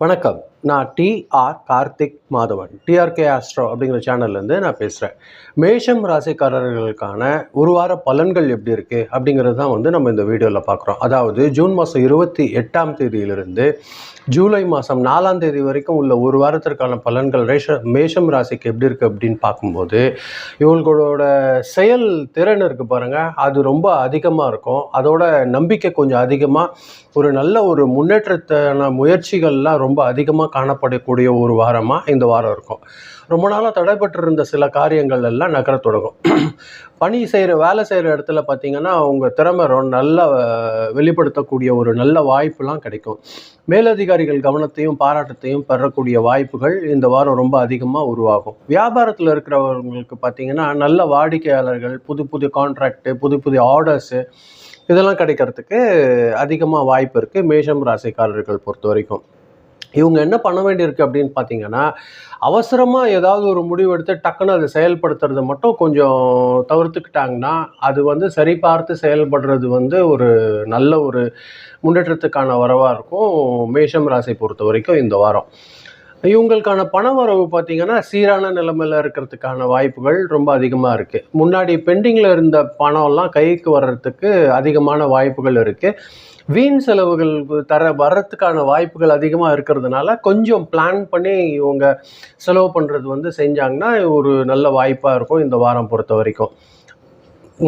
வணக்கம். நான் D R Karthik Madhavan. D R K astro அப்படிங்கிற சேனல்லேருந்து நான் பேசுகிறேன். மேஷம் ராசிக்காரர்களுக்கான ஒரு வார பலன்கள் எப்படி இருக்குது அப்படிங்கிறது தான் நம்ம இந்த வீடியோவில் பார்க்குறோம். அதாவது ஜூன் மாதம் 28ஆம் தேதியிலிருந்து ஜூலை மாதம் 4ஆம் தேதி வரைக்கும் உள்ள ஒரு வாரத்திற்கான பலன்கள் மேஷம் ராசிக்கு எப்படி இருக்குது அப்படின்னு பார்க்கும்போது, இவங்களோட செயல் திறன் இருக்குது பாருங்கள், அது ரொம்ப அதிகமாக இருக்கும். அதோட நம்பிக்கை கொஞ்சம் அதிகமாக, ஒரு நல்ல ஒரு முன்னேற்றத்தான முயற்சிகள்லாம் ரொம்ப அதிகமாக காணப்படக்கூடிய ஒரு வாரமாக இந்த வாரம் இருக்கும். ரொம்ப நாளாக தடைபட்டிருந்த சில காரியங்கள் எல்லாம் நகர தொடங்கும். வேலை செய்கிற இடத்துல பார்த்திங்கன்னா உங்கள் திறமை நல்லா வெளிப்படுத்தக்கூடிய ஒரு நல்ல வாய்ப்புலாம் கிடைக்கும். மேலதிகாரிகள் கவனத்தையும் பாராட்டத்தையும் பெறக்கூடிய வாய்ப்புகள் இந்த வாரம் ரொம்ப அதிகமாக உருவாகும். வியாபாரத்தில் இருக்கிறவங்களுக்கு பார்த்திங்கன்னா நல்ல வாடிக்கையாளர்கள், புது புது கான்ட்ராக்டு, புது புது ஆர்டர்ஸு இதெல்லாம் கிடைக்கிறதுக்கு அதிகமாக வாய்ப்பு இருக்குது மேஷம் ராசிக்காரர்கள் பொறுத்த வரைக்கும். இவங்க என்ன பண்ண வேண்டியிருக்கு அப்படின்னு பார்த்தீங்கன்னா, அவசரமாக ஏதாவது ஒரு முடிவு எடுத்து டக்குன்னு அதை செயல்படுத்துறது மட்டும் கொஞ்சம் தவிர்த்துக்கிட்டாங்கன்னா, அது சரி பார்த்து செயல்படுறது ஒரு நல்ல ஒரு முன்னேற்றத்துக்கான வரவாக இருக்கும் மேஷம் ராசி பொறுத்த வரைக்கும் இந்த வாரம். இவங்களுக்கான பண வரவு பார்த்திங்கன்னா சீரான நிலைமையில் இருக்கிறதுக்கான வாய்ப்புகள் ரொம்ப அதிகமாக இருக்குது. முன்னாடி பெண்டிங்கில் இருந்த பணம்லாம் கைக்கு வர்றதுக்கு அதிகமான வாய்ப்புகள் இருக்குது. வீண் செலவுகள் வர்றதுக்கான வாய்ப்புகள் அதிகமாக இருக்கிறதுனால கொஞ்சம் பிளான் பண்ணி இவங்க செலவு பண்ணுறது செஞ்சாங்கன்னா ஒரு நல்ல வாய்ப்பாக இருக்கும் இந்த வாரம் பொறுத்த வரைக்கும்.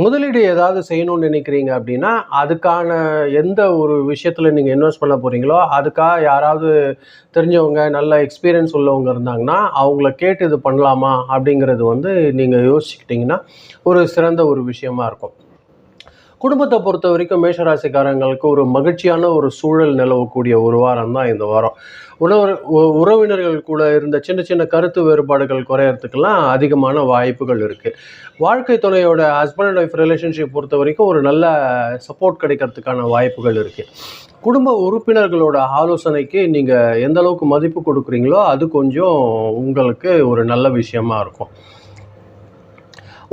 முதலீடு ஏதாவது செய்யணும்னு நினைக்கிறீங்க அப்படின்னா, அதுக்கான எந்த ஒரு விஷயத்தில் நீங்கள் இன்வெஸ்ட் பண்ண போகிறீங்களோ அதுக்காக யாராவது தெரிஞ்சவங்க நல்ல எக்ஸ்பீரியன்ஸ் உள்ளவங்க இருந்தாங்கன்னா அவங்கள கேட்டு இது பண்ணலாமா அப்படிங்கிறது நீங்கள் யோசிச்சுக்கிட்டிங்கன்னா ஒரு சிறந்த ஒரு விஷயமா இருக்கும். குடும்பத்தை பொறுத்த வரைக்கும் மேஷராசிக்காரங்களுக்கு ஒரு மகிழ்ச்சியான ஒரு சூழல் நிலவக்கூடிய ஒரு வாரம் தான் இந்த வாரம். உறவினர்கள் கூட இருந்த சின்ன சின்ன கருத்து வேறுபாடுகள் குறையறதுக்கெல்லாம் அதிகமான வாய்ப்புகள் இருக்குது. வாழ்க்கை துணையோட ஹஸ்பண்ட் அண்ட் ஒய்ஃப் ரிலேஷன்ஷிப் பொறுத்த வரைக்கும் ஒரு நல்ல சப்போர்ட் கிடைக்கிறதுக்கான வாய்ப்புகள் இருக்குது. குடும்ப உறுப்பினர்களோட ஆலோசனைக்கு நீங்கள் எந்த அளவுக்கு மதிப்பு கொடுக்குறீங்களோ அது கொஞ்சம் உங்களுக்கு ஒரு நல்ல விஷயமா இருக்கும்.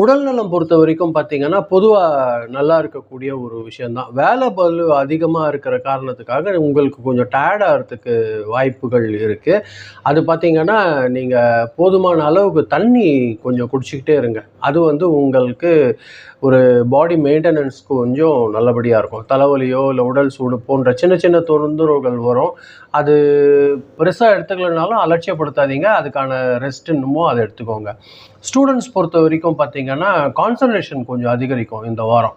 உடல்நலம் பொறுத்த வரைக்கும் பார்த்திங்கன்னா பொதுவாக நல்லா இருக்கக்கூடிய ஒரு விஷயந்தான். வேலை பளு அதிகமாக இருக்கிற காரணத்துக்காக உங்களுக்கு கொஞ்சம் டயர்ட் ஆகிறதுக்கு வாய்ப்புகள் இருக்குது. அது பார்த்திங்கன்னா நீங்கள் போதுமான அளவுக்கு தண்ணி கொஞ்சம் குடிச்சிக்கிட்டே இருங்க. அது உங்களுக்கு ஒரு பாடி மெயின்டெனன்ஸ்க்கு கொஞ்சம் நல்லபடியாக இருக்கும். தலைவலியோ இல்லை உடல் சூடு போன்ற சின்ன சின்ன தொந்தரவுகள் வரும். அது பெருசாக எடுத்துக்கலனாலும் அலட்சியப்படுத்தாதீங்க. அதுக்கான ரெஸ்ட் என்னமோ அதை எடுத்துக்கோங்க. ஸ்டூடெண்ட்ஸ் பொறுத்த வரைக்கும் பார்த்திங்கன்னா கான்சன்ட்ரேஷன் கொஞ்சம் அதிகரிக்கும் இந்த வாரம்.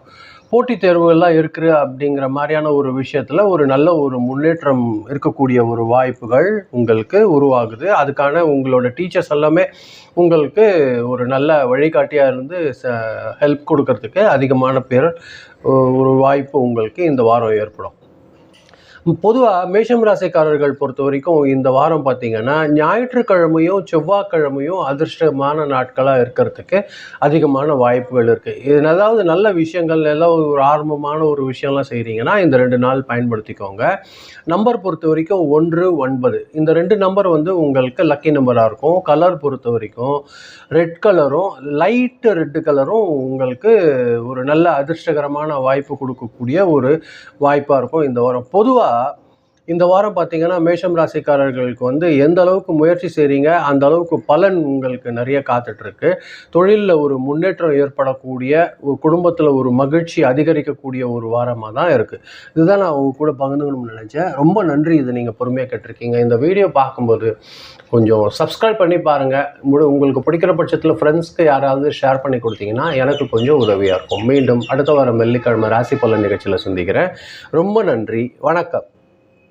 போட்டித் தேர்வுகள்லாம் இருக்குது அப்படிங்கிற மாதிரியான ஒரு விஷயத்தில் ஒரு நல்ல ஒரு முன்னேற்றம் இருக்கக்கூடிய ஒரு வாய்ப்புகள் உங்களுக்கு உருவாகுது. அதுக்கான உங்களோட டீச்சர்ஸ் எல்லாமே உங்களுக்கு ஒரு நல்ல வழிகாட்டியாக இருந்து ஹெல்ப் கொடுக்கறதுக்கு அதிகமான பேர் ஒரு வாய்ப்பு உங்களுக்கு இந்த வாரம் ஏற்படும். பொதுவாக மேஷம் ராசிக்காரர்கள் பொறுத்த வரைக்கும் இந்த வாரம் பார்த்திங்கன்னா ஞாயிற்றுக்கிழமையும் செவ்வாய்க்கிழமையும் அதிர்ஷ்டமான நாட்களாக இருக்கிறதுக்கு அதிகமான வாய்ப்புகள் இருக்குது. இது ஏதாவது நல்ல விஷயங்கள் ஏதாவது ஒரு ஆரம்பமான ஒரு விஷயம்லாம் செய்கிறீங்கன்னா இந்த 2 நாள் பயன்படுத்திக்கோங்க. நம்பர் பொறுத்த வரைக்கும் 1, 9 இந்த 2 நம்பர் உங்களுக்கு லக்கி நம்பராக இருக்கும். கலர் பொறுத்த வரைக்கும் ரெட் கலரும் லைட்டு ரெட் கலரும் உங்களுக்கு ஒரு நல்ல அதிர்ஷ்டகரமான வாய்ப்பு கொடுக்கக்கூடிய ஒரு வாய்ப்பாக இருக்கும் இந்த வாரம். பொதுவாக இந்த வாரம் பார்த்திங்கன்னா மேஷம் ராசிக்காரர்களுக்கு எந்த அளவுக்கு முயற்சி செய்கிறீங்க அந்த அளவுக்கு பலன் உங்களுக்கு நிறைய காத்துட்ருக்கு. தொழிலில் ஒரு முன்னேற்றம் ஏற்படக்கூடிய, ஒரு குடும்பத்தில் ஒரு மகிழ்ச்சி அதிகரிக்கக்கூடிய ஒரு வாரமாக தான் இருக்குது. இதுதான் நான் உங்க கூட பகிர்ந்துக்கணும்னு நினச்சேன். ரொம்ப நன்றி, இது நீங்கள் பொறுமையாக கேட்டிருக்கீங்க. இந்த வீடியோ பார்க்கும்போது கொஞ்சம் சப்ஸ்கிரைப் பண்ணி பாருங்கள். உங்களுக்கு பிடிக்கிற பட்சத்தில் ஃப்ரெண்ட்ஸ்க்கு யாராவது ஷேர் பண்ணி கொடுத்தீங்கன்னா எனக்கு கொஞ்சம் உதவியாக இருக்கும். மீண்டும் அடுத்த வாரம் வெள்ளிக்கிழமை ராசி பலன் நிகழ்ச்சியில் சந்திக்கிறேன். ரொம்ப நன்றி, வணக்கம்.